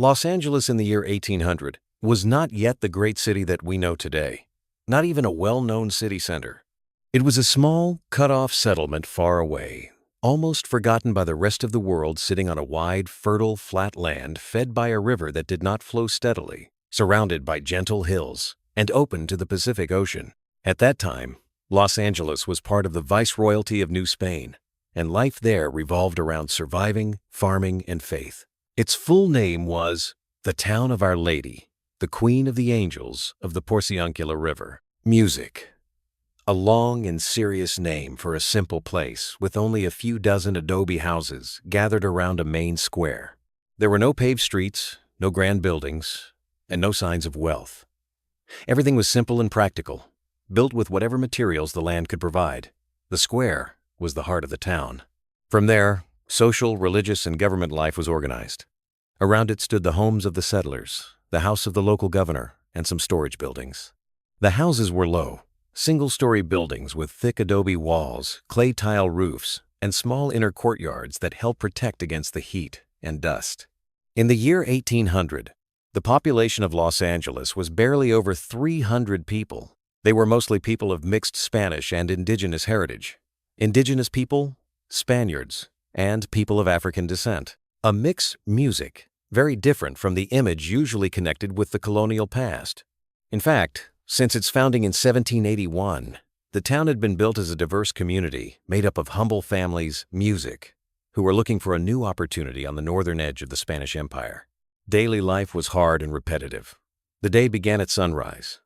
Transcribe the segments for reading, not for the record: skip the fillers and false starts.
Los Angeles in the year 1800 was not yet the great city that we know today, not even a well-known city center. It was a small, cut-off settlement far away, almost forgotten by the rest of the world, sitting on a wide, fertile, flat land fed by a river that did not flow steadily, surrounded by gentle hills, and open to the Pacific Ocean. At that time, Los Angeles was part of the Viceroyalty of New Spain, and life there revolved around surviving, farming, and faith. Its full name was the Town of Our Lady, the Queen of the Angels of the Porciuncula River. Music. A long and serious name for a simple place with only a few dozen adobe houses gathered around a main square. There were no paved streets, no grand buildings, and no signs of wealth. Everything was simple and practical, built with whatever materials the land could provide. The square was the heart of the town. From there, social, religious, and government life was organized. Around it stood the homes of the settlers, the house of the local governor, and some storage buildings. The houses were low, single-story buildings with thick adobe walls, clay tile roofs, and small inner courtyards that helped protect against the heat and dust. In the year 1800, the population of Los Angeles was barely over 300 people. They were mostly people of mixed Spanish and Indigenous heritage. Indigenous people, Spaniards, and people of African descent. A mixed music, very different from the image usually connected with the colonial past. In fact, since its founding in 1781, the town had been built as a diverse community made up of humble families, music, who were looking for a new opportunity on the northern edge of the Spanish Empire. Daily life was hard and repetitive. The day began at sunrise.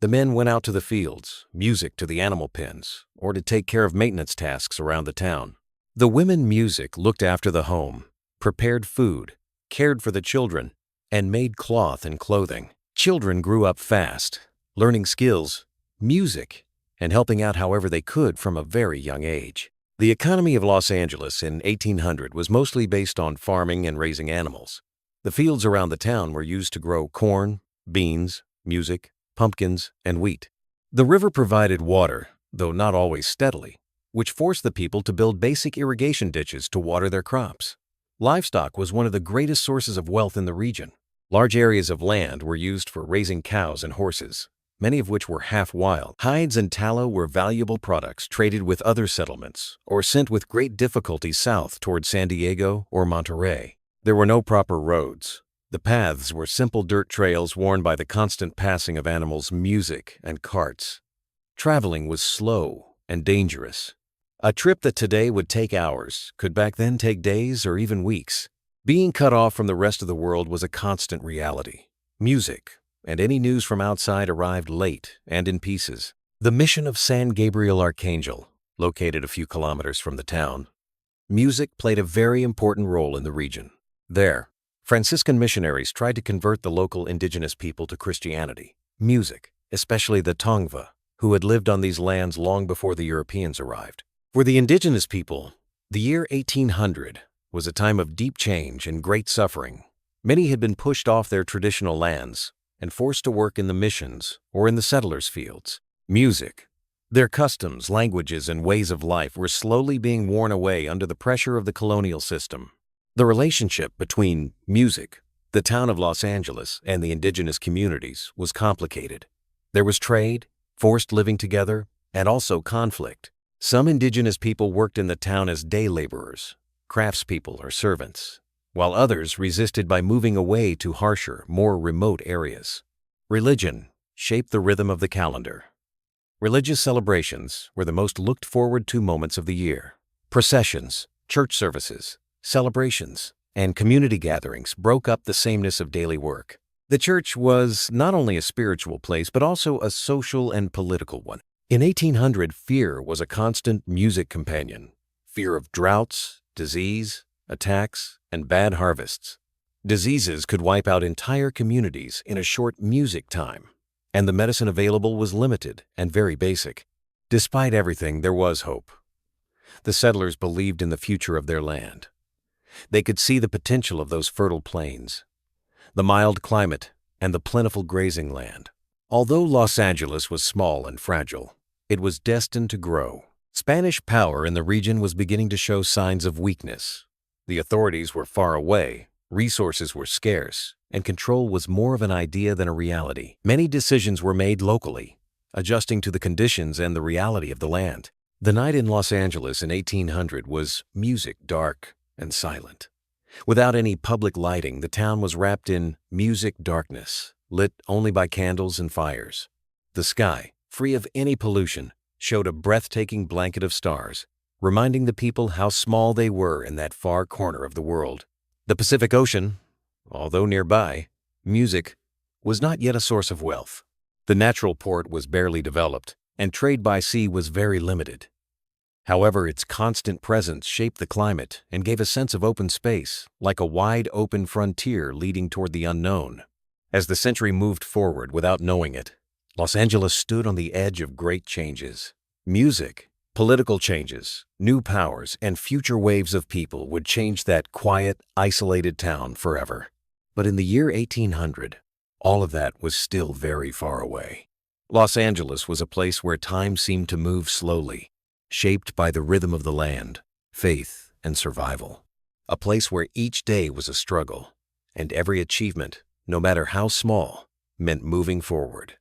The men went out to the fields, music to the animal pens, or to take care of maintenance tasks around the town. The women music looked after the home, prepared food, cared for the children, and made cloth and clothing. Children grew up fast, learning skills, music, and helping out however they could from a very young age. The economy of Los Angeles in 1800 was mostly based on farming and raising animals. The fields around the town were used to grow corn, beans, music, pumpkins, and wheat. The river provided water, though not always steadily, which forced the people to build basic irrigation ditches to water their crops. Livestock was one of the greatest sources of wealth in the region. Large areas of land were used for raising cows and horses, many of which were half-wild. Hides and tallow were valuable products traded with other settlements or sent with great difficulty south toward San Diego or Monterey. There were no proper roads. The paths were simple dirt trails worn by the constant passing of animals, music, and carts. Traveling was slow and dangerous. A trip that today would take hours could back then take days or even weeks. Being cut off from the rest of the world was a constant reality. Music and any news from outside arrived late and in pieces. The mission of San Gabriel Archangel, located a few kilometers from the town. Music played a very important role in the region. There, Franciscan missionaries tried to convert the local indigenous people to Christianity. Music, especially the Tongva, who had lived on these lands long before the Europeans arrived. For the indigenous people, the year 1800 was a time of deep change and great suffering. Many had been pushed off their traditional lands and forced to work in the missions or in the settlers' fields. Music, their customs, languages, and ways of life were slowly being worn away under the pressure of the colonial system. The relationship between music, the town of Los Angeles, and the indigenous communities was complicated. There was trade, forced living together, and also conflict. Some indigenous people worked in the town as day laborers, craftspeople, or servants, while others resisted by moving away to harsher, more remote areas. Religion shaped the rhythm of the calendar. Religious celebrations were the most looked forward to moments of the year. Processions, church services, celebrations, and community gatherings broke up the sameness of daily work. The church was not only a spiritual place, but also a social and political one. In 1800, fear was a constant music companion. Fear of droughts, disease, attacks, and bad harvests. Diseases could wipe out entire communities in a short music time, and the medicine available was limited and very basic. Despite everything, there was hope. The settlers believed in the future of their land. They could see the potential of those fertile plains, the mild climate, and the plentiful grazing land. Although Los Angeles was small and fragile, it was destined to grow. Spanish power in the region was beginning to show signs of weakness. The authorities were far away, Resources were scarce, and control was more of an idea than a reality. Many decisions were made locally, adjusting to the conditions and the reality of the land. The night in Los Angeles in 1800 was music dark and silent. Without any public lighting, the town was wrapped in music darkness, lit only by candles and fires. The sky, free of any pollution, showed a breathtaking blanket of stars, reminding the people how small they were in that far corner of the world. The Pacific Ocean, although nearby, music was not yet a source of wealth. The natural port was barely developed, and trade by sea was very limited. However, its constant presence shaped the climate and gave a sense of open space, like a wide open frontier leading toward the unknown. As the century moved forward without knowing it, Los Angeles stood on the edge of great changes. Music, political changes, new powers, and future waves of people would change that quiet, isolated town forever. But in the year 1800, all of that was still very far away. Los Angeles was a place where time seemed to move slowly, shaped by the rhythm of the land, faith, and survival. A place where each day was a struggle, and every achievement, no matter how small, meant moving forward.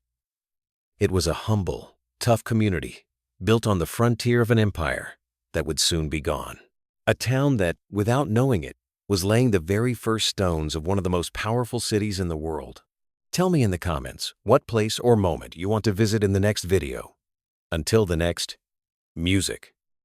It was a humble, tough community, built on the frontier of an empire that would soon be gone. A town that, without knowing it, was laying the very first stones of one of the most powerful cities in the world. Tell me in the comments what place or moment you want to visit in the next video. Until the next, music.